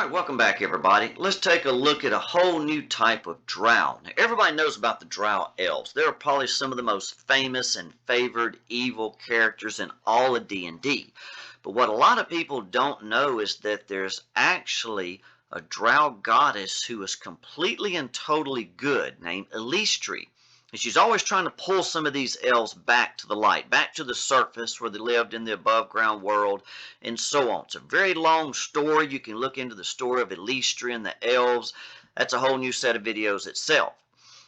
Alright, welcome back everybody. Let's take a look at a whole new type of drow. Now, everybody knows about the drow elves. They're probably some of the most famous and favored evil characters in all of D&D. But what a lot of people don't know is that there's actually a drow goddess who is completely and totally good named Eilistraee. And she's always trying to pull some of these elves back to the light, back to the surface where they lived in the above ground world, and so on. It's a very long story. You can look into the story of Eilistraee and the elves. That's a whole new set of videos itself.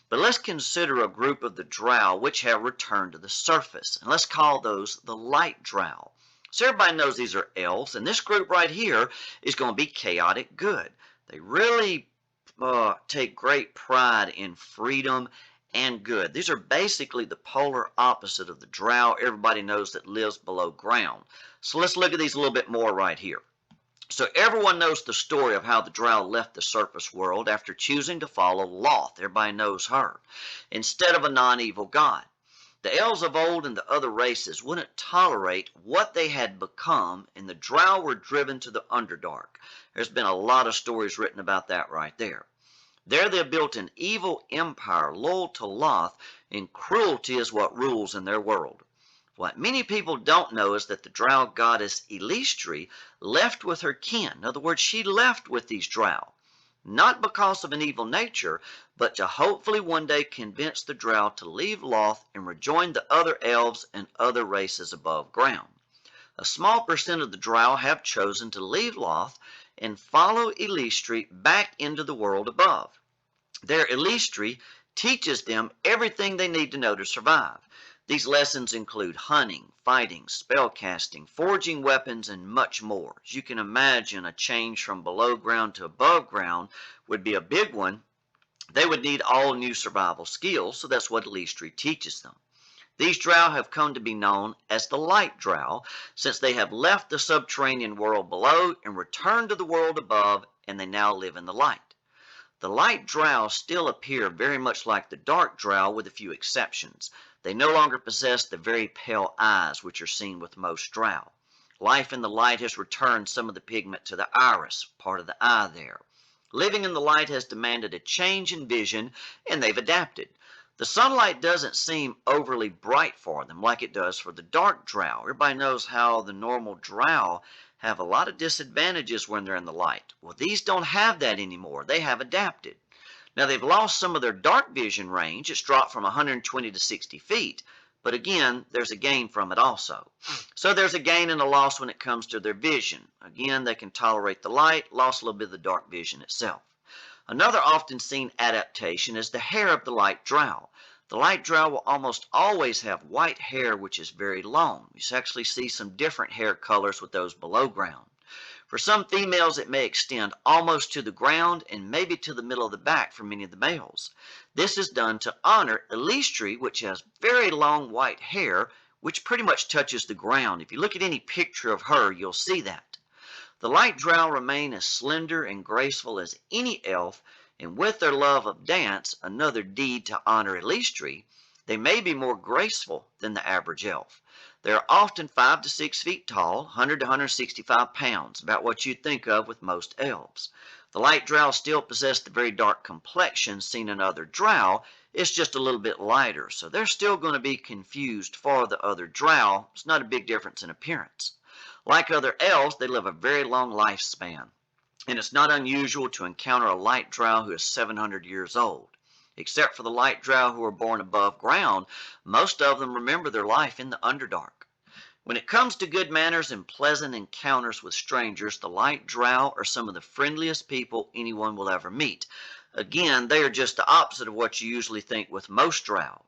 But let's consider a group of the drow which have returned to the surface. And let's call those the Light Drow. So everybody knows these are elves, and this group right here is going to be chaotic good. They really take great pride in freedom and good. These are basically the polar opposite of the drow everybody knows that lives below ground. So let's look at these a little bit more right here. So everyone knows the story of how the drow left the surface world after choosing to follow Loth. Everybody knows her, instead of a non-evil god. The elves of old and the other races wouldn't tolerate what they had become, and the drow were driven to the Underdark. There's been a lot of stories written about that right there. There they built an evil empire loyal to Loth, and cruelty is what rules in their world. What many people don't know is that the drow goddess Eilistraee left with her kin. In other words, she left with these drow, not because of an evil nature, but to hopefully one day convince the drow to leave Loth and rejoin the other elves and other races above ground. A small percent of the drow have chosen to leave Loth and follow Eilistraee back into the world above. There, Eilistraee teaches them everything they need to know to survive. These lessons include hunting, fighting, spellcasting, forging weapons, and much more. As you can imagine, a change from below ground to above ground would be a big one. They would need all new survival skills, so that's what Eilistraee teaches them. These drow have come to be known as the Light Drow, since they have left the subterranean world below and returned to the world above, and they now live in the light. The Light Drow still appear very much like the Dark Drow with a few exceptions. They no longer possess the very pale eyes which are seen with most drow. Life in the light has returned some of the pigment to the iris, part of the eye there. Living in the light has demanded a change in vision, and they've adapted. The sunlight doesn't seem overly bright for them like it does for the Dark Drow. Everybody knows how the normal drow have a lot of disadvantages when they're in the light. Well, these don't have that anymore. They have adapted. Now, they've lost some of their dark vision range. It's dropped from 120 to 60 feet. But again, there's a gain from it also. So there's a gain and a loss when it comes to their vision. Again, they can tolerate the light, lost a little bit of the dark vision itself. Another often seen adaptation is the hair of the Light Drow. The Light Drow will almost always have white hair which is very long. You actually see some different hair colors with those below ground. For some females it may extend almost to the ground and maybe to the middle of the back for many of the males. This is done to honor Eilistraee, which has very long white hair which pretty much touches the ground. If you look at any picture of her, you'll see that. The Light Drow remain as slender and graceful as any elf, and with their love of dance, another deed to honor Eilistraee, they may be more graceful than the average elf. They are often 5 to 6 feet tall, 100 to 165 pounds, about what you'd think of with most elves. The Light Drow still possess the very dark complexion seen in other drow. It's just a little bit lighter, so they're still going to be confused for the other drow. It's not a big difference in appearance. Like other elves, they live a very long lifespan, and it's not unusual to encounter a Light Drow who is 700 years old. Except for the Light Drow who are born above ground, most of them remember their life in the Underdark. When it comes to good manners and pleasant encounters with strangers, the Light Drow are some of the friendliest people anyone will ever meet. Again, they are just the opposite of what you usually think with most drow.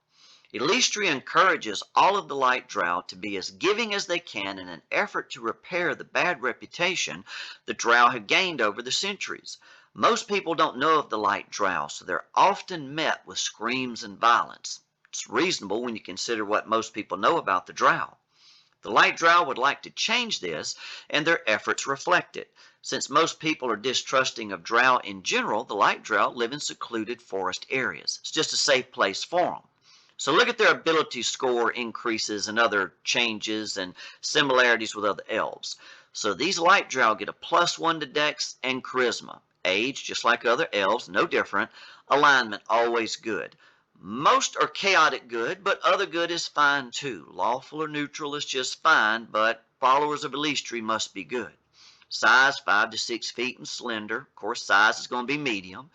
Eilistraee encourages all of the Light Drow to be as giving as they can in an effort to repair the bad reputation the drow have gained over the centuries. Most people don't know of the Light Drow, so they're often met with screams and violence. It's reasonable when you consider what most people know about the drow. The Light Drow would like to change this, and their efforts reflect it. Since most people are distrusting of drow in general, the Light Drow live in secluded forest areas. It's just a safe place for them. So look at their ability score increases and other changes and similarities with other elves. So these Light Drow get a +1 to Dex and Charisma. Age, just like other elves, no different. Alignment, always good. Most are chaotic good, but other good is fine too. Lawful or neutral is just fine, but followers of Eilistraee must be good. Size 5 to 6 feet and slender. Of course, size is going to be medium.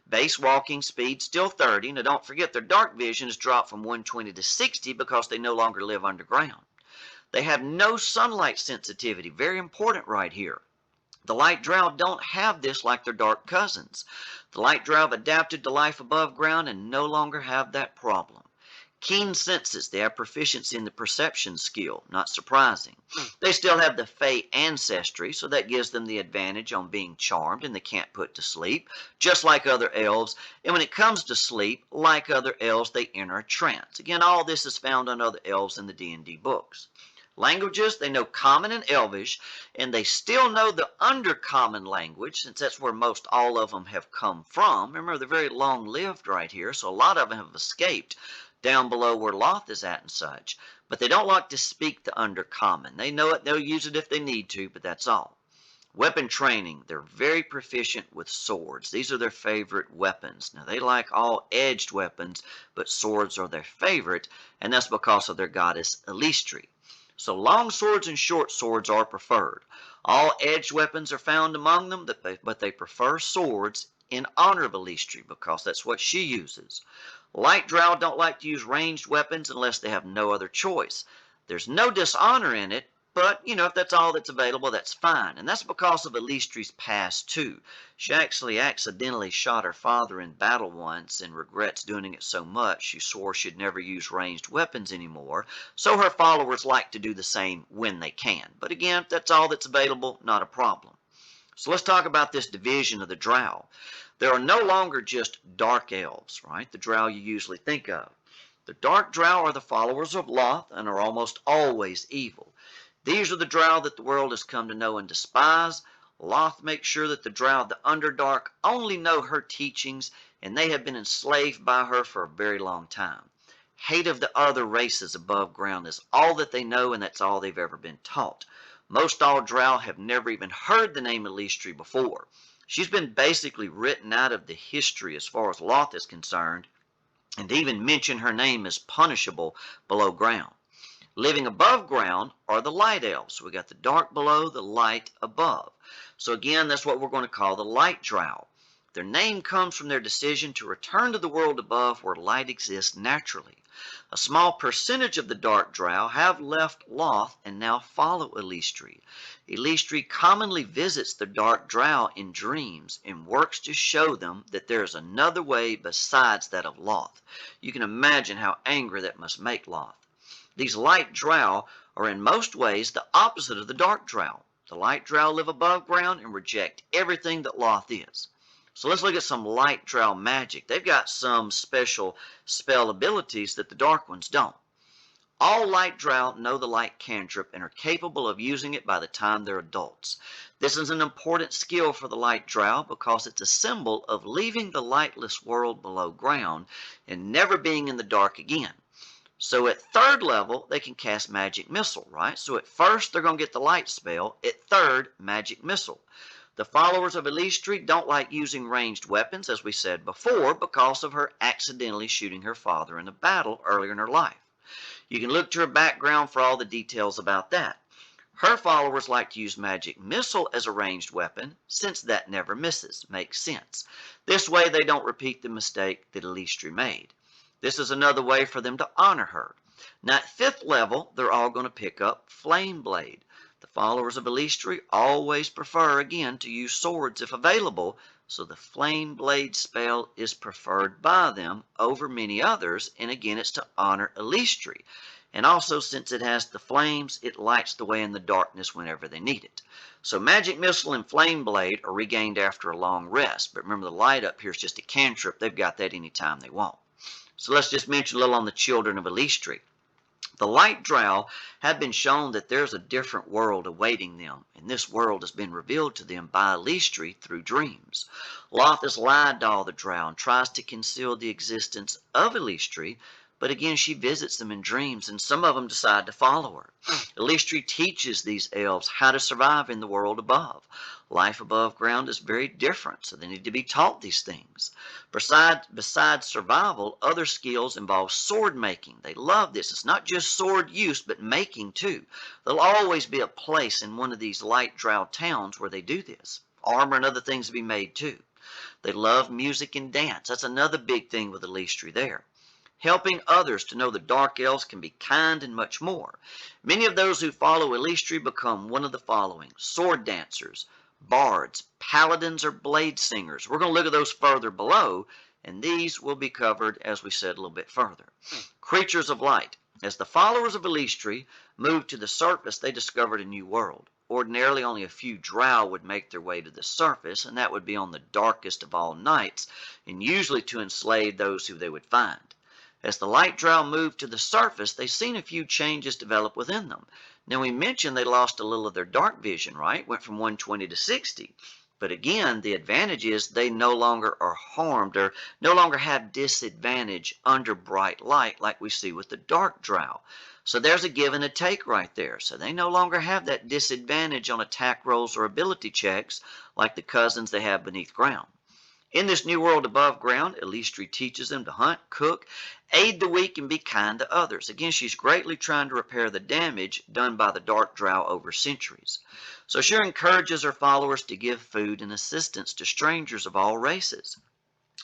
Base walking speed still 30. Now don't forget their dark vision has dropped from 120 to 60 because they no longer live underground. They have no sunlight sensitivity. Very important right here. The Light Drow don't have this like their dark cousins. The Light Drow have adapted to life above ground and no longer have that problem. Keen senses. They have proficiency in the perception skill. Not surprising. They still have the Fey ancestry, so that gives them the advantage on being charmed and they can't put to sleep, just like other elves. And when it comes to sleep, like other elves, they enter a trance. Again, all this is found on other elves in the D&D books. Languages, they know Common and Elvish, and they still know the Undercommon language, since that's where most all of them have come from. Remember, they're very long-lived right here, so a lot of them have escaped down below where Loth is at and such. But they don't like to speak the Undercommon. They know it, they'll use it if they need to, but that's all. Weapon training, they're very proficient with swords. These are their favorite weapons. Now, they like all edged weapons, but swords are their favorite, and that's because of their goddess Eilistraee. So long swords and short swords are preferred. All edged weapons are found among them, but they prefer swords in honor of Eilistraee because that's what she uses. Light Drow don't like to use ranged weapons unless they have no other choice. There's no dishonor in it, but, if that's all that's available, that's fine. And that's because of Eilistraee's past, too. She actually accidentally shot her father in battle once and regrets doing it so much she swore she'd never use ranged weapons anymore. So her followers like to do the same when they can. But again, if that's all that's available, not a problem. So let's talk about this division of the Drow. There are no longer just dark elves, right? The Drow you usually think of. The Dark Drow are the followers of Loth and are almost always evil. These are the Drow that the world has come to know and despise. Loth makes sure that the Drow of the Underdark only know her teachings, and they have been enslaved by her for a very long time. Hate of the other races above ground is all that they know, and that's all they've ever been taught. Most all Drow have never even heard the name Eilistraee before. She's been basically written out of the history as far as Loth is concerned, and to even mention her name is punishable below ground. Living above ground are the light elves. So we got the dark below, the light above. So again, that's what we're going to call the Light Drow. Their name comes from their decision to return to the world above where light exists naturally. A small percentage of the Dark Drow have left Loth and now follow Eilistraee. Eilistraee commonly visits the Dark Drow in dreams and works to show them that there is another way besides that of Loth. You can imagine how angry that must make Loth. These Light Drow are in most ways the opposite of the Dark Drow. The Light Drow live above ground and reject everything that Loth is. So let's look at some Light Drow magic. They've got some special spell abilities that the Dark ones don't. All Light Drow know the light cantrip and are capable of using it by the time they're adults. This is an important skill for the Light Drow because it's a symbol of leaving the lightless world below ground and never being in the dark again. So at third level, they can cast Magic Missile, right? So at first, they're going to get the light spell. At third, Magic Missile. The followers of Eilistraee don't like using ranged weapons, as we said before, because of her accidentally shooting her father in a battle earlier in her life. You can look to her background for all the details about that. Her followers like to use Magic Missile as a ranged weapon, since that never misses. Makes sense. This way, they don't repeat the mistake that Eilistraee made. This is another way for them to honor her. Now at 5th level, they're all going to pick up Flame Blade. The followers of Eilistraee always prefer, again, to use swords if available, so the Flame Blade spell is preferred by them over many others, and again, it's to honor Eilistraee. And also, since it has the flames, it lights the way in the darkness whenever they need it. So Magic Missile and Flame Blade are regained after a long rest, but remember the light up here is just a cantrip. They've got that anytime they want. So let's just mention a little on the children of Eilistraee. The Light Drow have been shown that there's a different world awaiting them, and this world has been revealed to them by Eilistraee through dreams. Loth has lied to all the Drow and tries to conceal the existence of Eilistraee, But again, she visits them in dreams, and some of them decide to follow her. Eilistraee teaches these elves how to survive in the world above. Life above ground is very different, so they need to be taught these things. Besides survival, other skills involve sword making. They love this. It's not just sword use, but making too. There'll always be a place in one of these Light Drow towns where they do this. Armor and other things to be made too. They love music and dance. That's another big thing with Eilistraee there. Helping others to know the dark elves can be kind and much more. Many of those who follow Eilistraee become one of the following: sword dancers, bards, paladins, or blade singers. We're going to look at those further below, and these will be covered, as we said, a little bit further. Creatures of light. As the followers of Eilistraee moved to the surface, they discovered a new world. Ordinarily, only a few drow would make their way to the surface, and that would be on the darkest of all nights, and usually to enslave those who they would find. As the Light Drow moved to the surface, they seen a few changes develop within them. Now, we mentioned they lost a little of their dark vision, right? Went from 120 to 60. But again, the advantage is they no longer are harmed or no longer have disadvantage under bright light like we see with the Dark Drow. So there's a give and a take right there. So they no longer have that disadvantage on attack rolls or ability checks like the cousins they have beneath ground. In this new world above ground, Eilistraee teaches them to hunt, cook, aid the weak, and be kind to others. Again, she's greatly trying to repair the damage done by the Dark Drow over centuries. So she encourages her followers to give food and assistance to strangers of all races,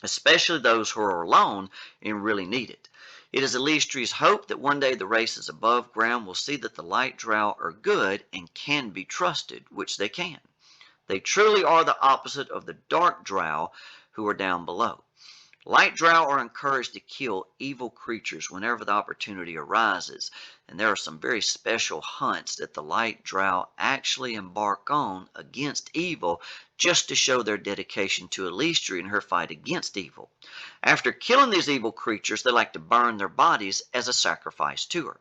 especially those who are alone and really need it. It is Eilistraee's hope that one day the races above ground will see that the Light Drow are good and can be trusted, which they can. They truly are the opposite of the Dark Drow who are down below. Light Drow are encouraged to kill evil creatures whenever the opportunity arises, and there are some very special hunts that the Light Drow actually embark on against evil just to show their dedication to Eilistraee in her fight against evil. After killing these evil creatures, they like to burn their bodies as a sacrifice to her.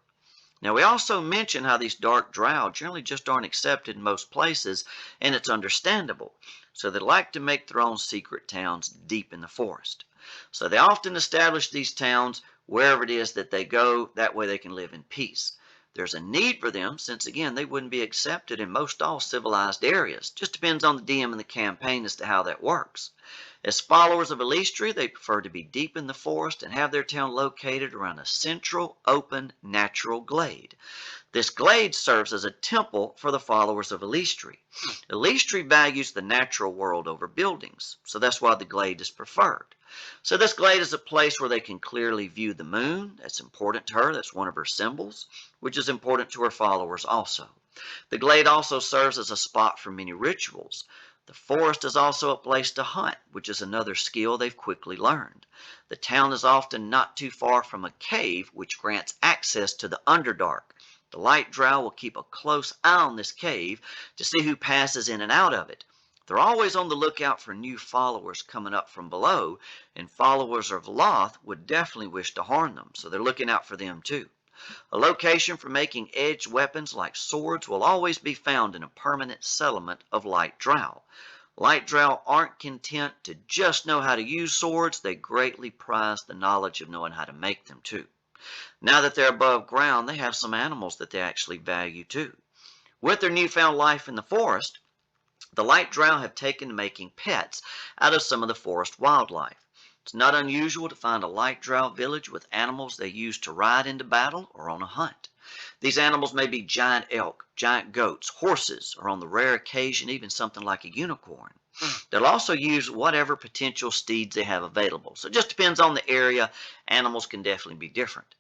Now, we also mention how these Dark Drow generally just aren't accepted in most places, and it's understandable. So they like to make their own secret towns deep in the forest. So they often establish these towns wherever it is that they go. That way they can live in peace. There's a need for them since, again, they wouldn't be accepted in most all civilized areas. Just depends on the DM and the campaign as to how that works. As followers of Eilistraee, they prefer to be deep in the forest and have their town located around a central, open, natural glade. This glade serves as a temple for the followers of Eilistraee. Eilistraee values the natural world over buildings, so that's why the glade is preferred. So this glade is a place where they can clearly view the moon. That's important to her. That's one of her symbols, which is important to her followers also. The glade also serves as a spot for many rituals. The forest is also a place to hunt, which is another skill they've quickly learned. The town is often not too far from a cave, which grants access to the Underdark. The Light Drow will keep a close eye on this cave to see who passes in and out of it. They're always on the lookout for new followers coming up from below, and followers of Loth would definitely wish to harm them, so they're looking out for them too. A location for making edged weapons like swords will always be found in a permanent settlement of Light Drow. Light Drow aren't content to just know how to use swords. They greatly prize the knowledge of knowing how to make them too. Now that they're above ground, they have some animals that they actually value too. With their newfound life in the forest, the Light Drow have taken to making pets out of some of the forest wildlife. It's not unusual to find a Light Drow village with animals they use to ride into battle or on a hunt. These animals may be giant elk, giant goats, horses, or on the rare occasion even something like a unicorn. They'll also use whatever potential steeds they have available. So it just depends on the area. Animals can definitely be different.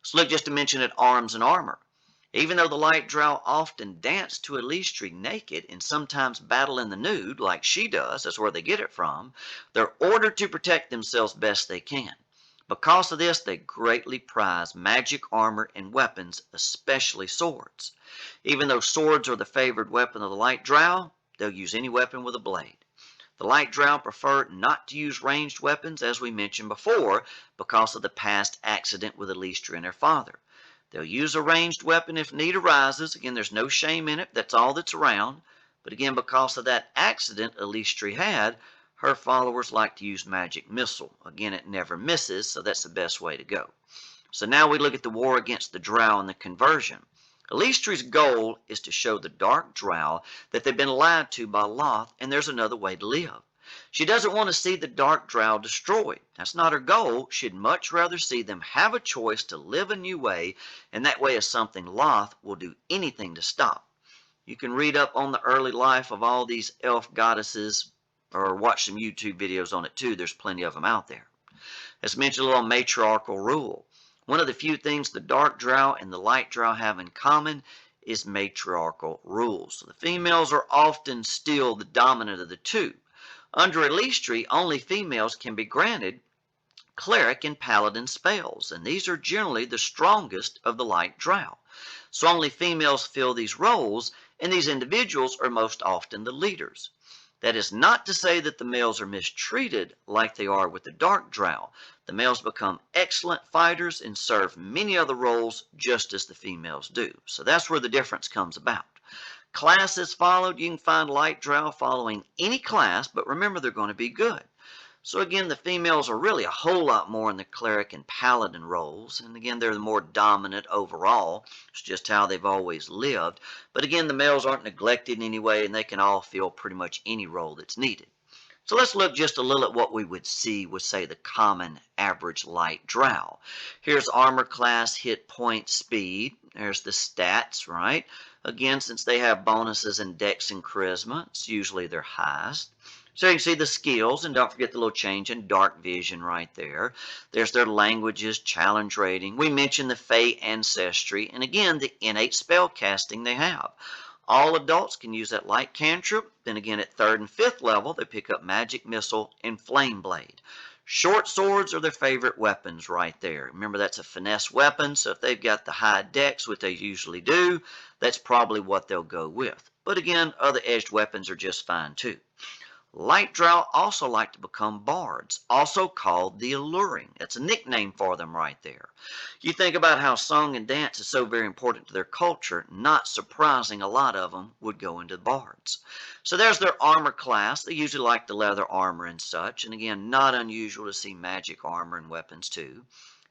So look just to mention at arms and armor. Even though the Light Drow often dance to Eilistraee naked and sometimes battle in the nude like she does, that's where they get it from, they're ordered to protect themselves best they can. Because of this, they greatly prize magic armor and weapons, especially swords. Even though swords are the favored weapon of the Light Drow, they'll use any weapon with a blade. The Light Drow prefer not to use ranged weapons, as we mentioned before, because of the past accident with Eilistraee and her father. They'll use a ranged weapon if need arises. Again, there's no shame in it. That's all that's around. But again, because of that accident Eilistraee had, her followers like to use magic missile. Again, it never misses, so that's the best way to go. So now we look at the war against the Drow and the conversion. Eilistraee's goal is to show the Dark Drow that they've been lied to by Loth and there's another way to live. She doesn't want to see the Dark Drow destroyed. That's not her goal. She'd much rather see them have a choice to live a new way, and that way is something Loth will do anything to stop. You can read up on the early life of all these elf goddesses or watch some YouTube videos on it too. There's plenty of them out there. As mentioned, a little matriarchal rule. One of the few things the Dark Drow and the Light Drow have in common is matriarchal rules. So the females are often still the dominant of the two. Under Eilistraee, only females can be granted cleric and paladin spells, and these are generally the strongest of the Light Drow. So only females fill these roles, and these individuals are most often the leaders. That is not to say that the males are mistreated like they are with the Dark Drow. The males become excellent fighters and serve many other roles just as the females do. So that's where the difference comes about. Class is followed. You can find Light Drow following any class, but remember they're going to be good. So again, the females are really a whole lot more in the cleric and paladin roles. And again, they're the more dominant overall. It's just how they've always lived. But again, the males aren't neglected in any way, and they can all fill pretty much any role that's needed. So let's look just a little at what we would see with, say, the common average Light Drow. Here's armor class, hit point, speed. There's the stats, right? Again, since they have bonuses in Dex and Charisma, it's usually their highest. So you can see the skills, and don't forget the little change in dark vision right there. There's their languages, challenge rating. We mentioned the Fey ancestry, and again, the innate spell casting they have. All adults can use that light cantrip. Then again, at 3rd and 5th level, they pick up Magic Missile and Flame Blade. Short swords are their favorite weapons right there. Remember, that's a finesse weapon, so if they've got the high dex, what they usually do, that's probably what they'll go with. But again, other edged weapons are just fine too. Light Drow also like to become bards, also called the Alluring. That's a nickname for them right there. You think about how song and dance is so very important to their culture, not surprising a lot of them would go into bards. So there's their armor class. They usually like the leather armor and such, and again, not unusual to see magic armor and weapons too.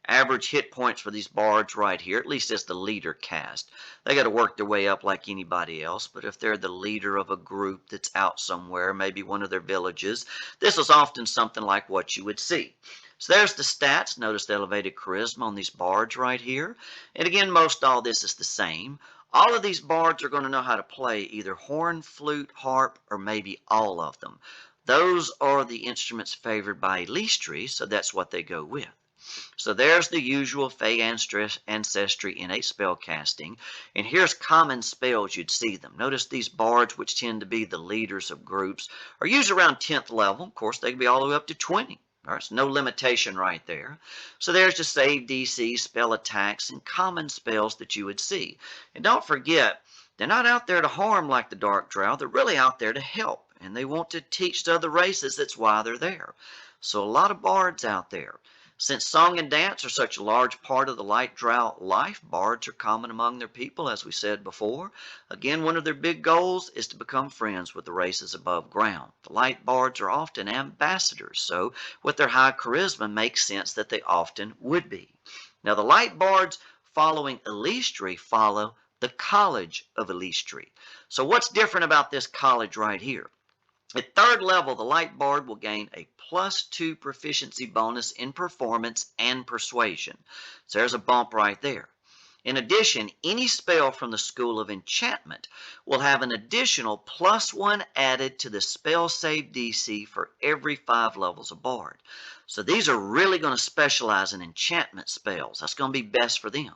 Average hit points for these bards right here, at least as the leader cast. They got to work their way up like anybody else, but if they're the leader of a group that's out somewhere, maybe one of their villages, this is often something like what you would see. So there's the stats. Notice the elevated charisma on these bards right here. And again, most all this is the same. All of these bards are going to know how to play either horn, flute, harp, or maybe all of them. Those are the instruments favored by Eilistraee, so that's what they go with. So there's the usual Fey ancestry innate spell casting, and here's common spells you'd see them. Notice these bards, which tend to be the leaders of groups, are usually around 10th level. Of course, they can be all the way up to 20. All right, so no limitation right there. So there's the save DC, spell attacks, and common spells that you would see. And don't forget, they're not out there to harm like the Dark Drow. They're really out there to help, and they want to teach to other races. That's why they're there. So a lot of bards out there. Since song and dance are such a large part of the Light Drow life, bards are common among their people, as we said before. Again, one of their big goals is to become friends with the races above ground. The Light bards are often ambassadors, so with their high charisma, makes sense that they often would be. Now, the Light bards following Eilistraee follow the College of Eilistraee. So what's different about this college right here? At 3rd level, the Light Bard will gain a +2 proficiency bonus in performance and persuasion. So there's a bump right there. In addition, any spell from the School of Enchantment will have an additional +1 added to the spell save DC for every 5 levels of Bard. So these are really going to specialize in enchantment spells. That's going to be best for them.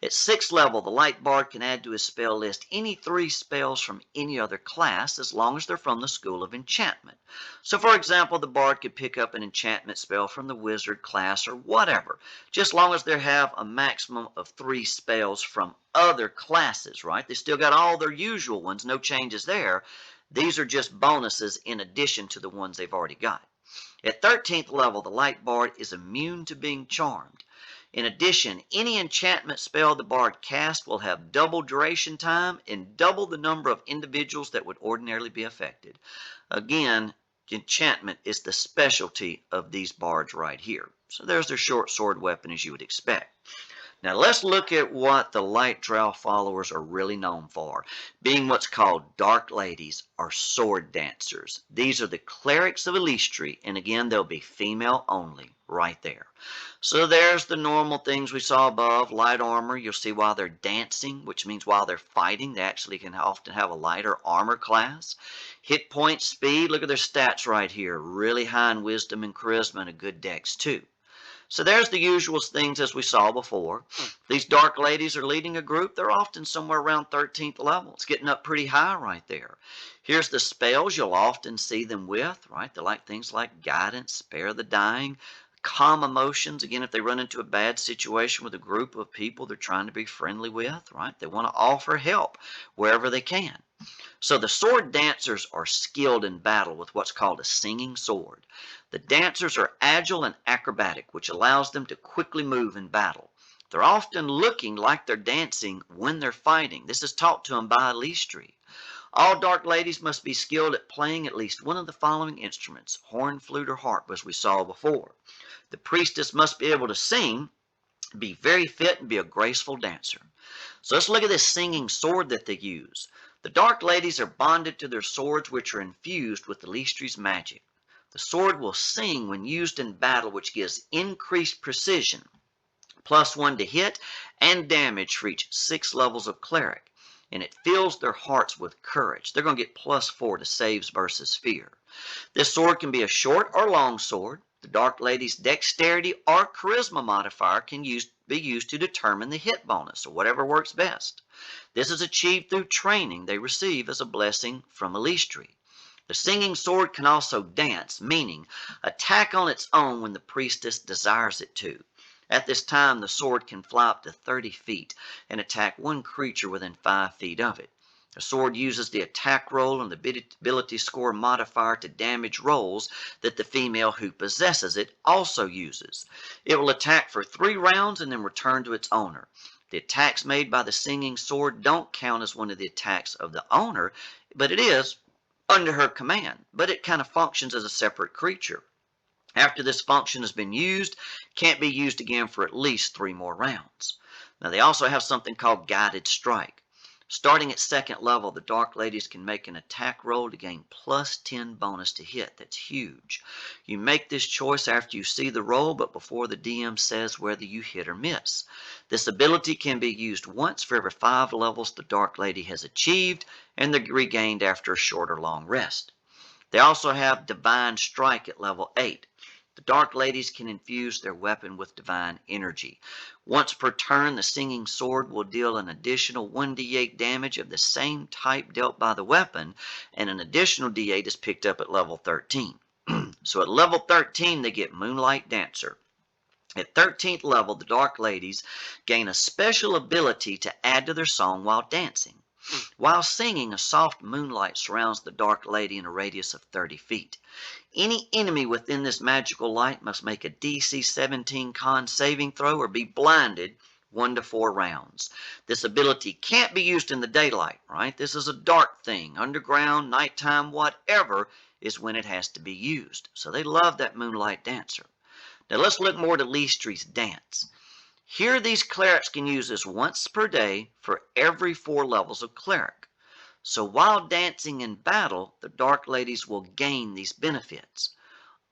At 6th level, the Light Bard can add to his spell list any 3 spells from any other class as long as they're from the School of Enchantment. So for example, the Bard could pick up an enchantment spell from the Wizard class or whatever, just long as they have a maximum of 3 spells from other classes, right? They still got all their usual ones, no changes there. These are just bonuses in addition to the ones they've already got. At 13th level, the Light Bard is immune to being charmed. In addition, any enchantment spell the Bard casts will have double duration time and double the number of individuals that would ordinarily be affected. Again, enchantment is the specialty of these bards right here. So there's their short sword weapon as you would expect. Now let's look at what the Light Drow followers are really known for, being what's called Dark Ladies or Sword Dancers. These are the clerics of Eilistraee, and again they'll be female only, right there. So there's the normal things we saw above, light armor. You'll see while they're dancing, which means while they're fighting, they actually can often have a lighter armor class. Hit point speed, look at their stats right here, really high in wisdom and charisma and a good dex too. So there's the usual things as we saw before. These Dark Ladies are leading a group. They're often somewhere around 13th level. It's getting up pretty high right there. Here's the spells you'll often see them with, right? They like things like Guidance, Spare the Dying, Calm Emotions. Again, if they run into a bad situation with a group of people they're trying to be friendly with, right? They want to offer help wherever they can. So the sword dancers are skilled in battle with what's called a singing sword. The dancers are agile and acrobatic, which allows them to quickly move in battle. They're often looking like they're dancing when they're fighting. This is taught to them by Eilistraee. All Dark Ladies must be skilled at playing at least one of the following instruments, horn, flute, or harp, as we saw before. The priestess must be able to sing, be very fit, and be a graceful dancer. So let's look at this singing sword that they use. The Dark Ladies are bonded to their swords, which are infused with Eilistraee's magic. The sword will sing when used in battle, which gives increased precision, +1 to hit and damage for each 6 levels of cleric, and it fills their hearts with courage. They're going to get +4 to saves versus fear. This sword can be a short or long sword. The Dark Lady's dexterity or charisma modifier can be used to determine the hit bonus, or whatever works best. This is achieved through training they receive as a blessing from Eilistraee. The singing sword can also dance, meaning attack on its own when the priestess desires it to. At this time, the sword can fly up to 30 feet and attack one creature within 5 feet of it. The sword uses the attack roll and the ability score modifier to damage rolls that the female who possesses it also uses. It will attack for 3 rounds and then return to its owner. The attacks made by the singing sword don't count as one of the attacks of the owner, but it is under her command, but it kind of functions as a separate creature. After this function has been used, can't be used again for at least 3 more rounds. Now they also have something called Guided Strike. Starting at 2nd level, the Dark Ladies can make an attack roll to gain +10 bonus to hit. That's huge. You make this choice after you see the roll, but before the DM says whether you hit or miss. This ability can be used once for every 5 levels the Dark Lady has achieved, and they're regained after a short or long rest. They also have Divine Strike at level 8. The Dark Ladies can infuse their weapon with divine energy. Once per turn, the singing sword will deal an additional 1d8 damage of the same type dealt by the weapon, and an additional d8 is picked up at level 13. So at level 13, they get Moonlight Dancer. At 13th level, the Dark Ladies gain a special ability to add to their song while dancing. While singing, a soft moonlight surrounds the Dark Lady in a radius of 30 feet. Any enemy within this magical light must make a DC 17 con saving throw or be blinded 1 to 4 rounds. This ability can't be used in the daylight, right? This is a dark thing. Underground, nighttime, whatever is when it has to be used. So they love that Moonlight Dancer. Now let's look more to Eilistraee's dance. Here these clerics can use this once per day for every 4 levels of cleric. So while dancing in battle, the Dark Ladies will gain these benefits.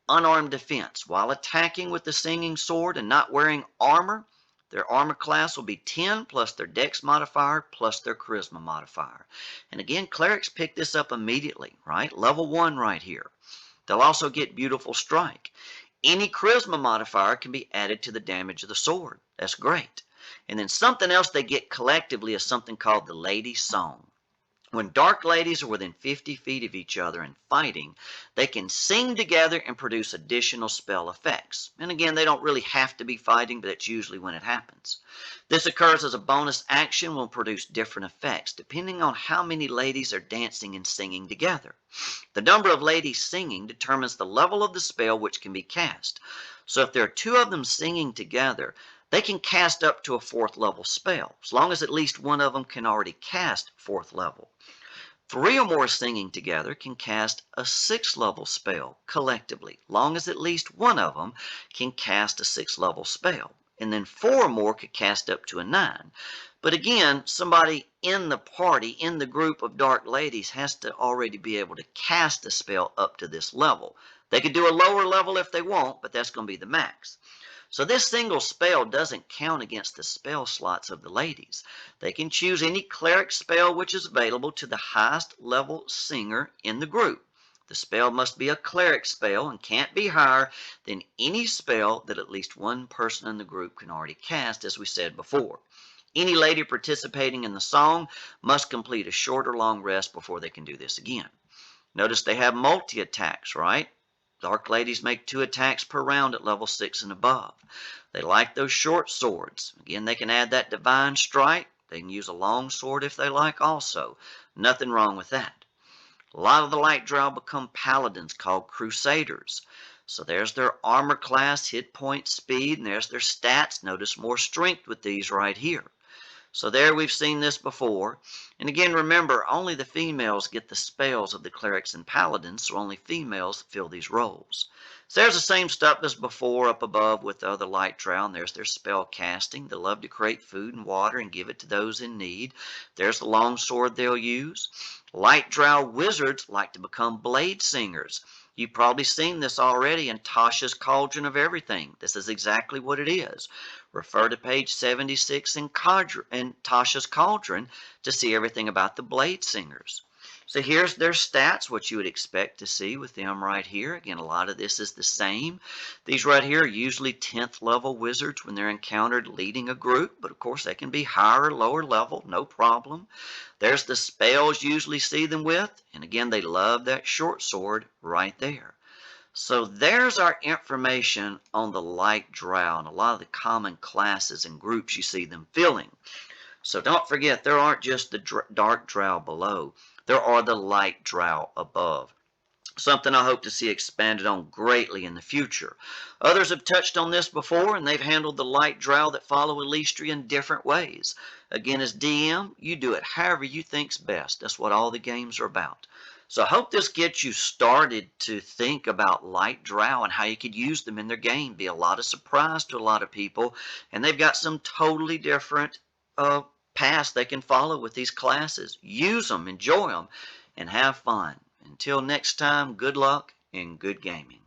Unarmed defense. While attacking with the singing sword and not wearing armor, their armor class will be 10 plus their dex modifier plus their charisma modifier. And again, clerics pick this up immediately, right? Level 1 right here. They'll also get Beautiful Strike. Any charisma modifier can be added to the damage of the sword. That's great. And then something else they get collectively is something called the Lady Song. When Dark Ladies are within 50 feet of each other and fighting, they can sing together and produce additional spell effects. And again, they don't really have to be fighting, but that's usually when it happens. This occurs as a bonus action and will produce different effects, depending on how many ladies are dancing and singing together. The number of ladies singing determines the level of the spell which can be cast. So if there are 2 of them singing together, they can cast up to a 4th level spell, as long as at least one of them can already cast 4th level. 3 or more singing together can cast a 6th level spell collectively, long as at least one of them can cast a 6th level spell. And then 4 or more could cast up to a 9. But again, somebody in the party, in the group of dark ladies, has to already be able to cast a spell up to this level. They could do a lower level if they want, but that's going to be the max. So this single spell doesn't count against the spell slots of the ladies. They can choose any cleric spell which is available to the highest level singer in the group. The spell must be a cleric spell and can't be higher than any spell that at least one person in the group can already cast, as we said before. Any lady participating in the song must complete a short or long rest before they can do this again. Notice they have multi-attacks, right? Dark ladies make 2 attacks per round at level 6 and above. They like those short swords. Again, they can add that divine strike. They can use a long sword if they like also. Nothing wrong with that. A lot of the Light Drow become Paladins called Crusaders. So there's their armor class, hit point, speed, and there's their stats. Notice more strength with these right here. So there we've seen this before. And again, remember, only the females get the spells of the clerics and paladins, so only females fill these roles. So there's the same stuff as before up above with the other Light Drow, and there's their spell casting. They love to create food and water and give it to those in need. There's the long sword they'll use. Light Drow wizards like to become blade singers. You've probably seen this already in Tasha's Cauldron of Everything. This is exactly what it is. Refer to page 76 in Tasha's Cauldron to see everything about the blade singers. So here's their stats, what you would expect to see with them right here. Again, a lot of this is the same. These right here are usually 10th level wizards when they're encountered leading a group, but of course they can be higher or lower level, no problem. There's the spells you usually see them with, and again, they love that short sword right there. So there's our information on the Light Drow and a lot of the common classes and groups you see them filling. So don't forget, there aren't just the Dark Drow below. There are the Light Drow above. Something I hope to see expanded on greatly in the future. Others have touched on this before, and they've handled the Light Drow that follow Eilistraee in different ways. Again, as DM, you do it however you think's best. That's what all the games are about. So I hope this gets you started to think about Light Drow and how you could use them in their game. Be a lot of surprise to a lot of people, and they've got some totally different paths they can follow with these classes. Use them, enjoy them, and have fun. Until next time, good luck and good gaming.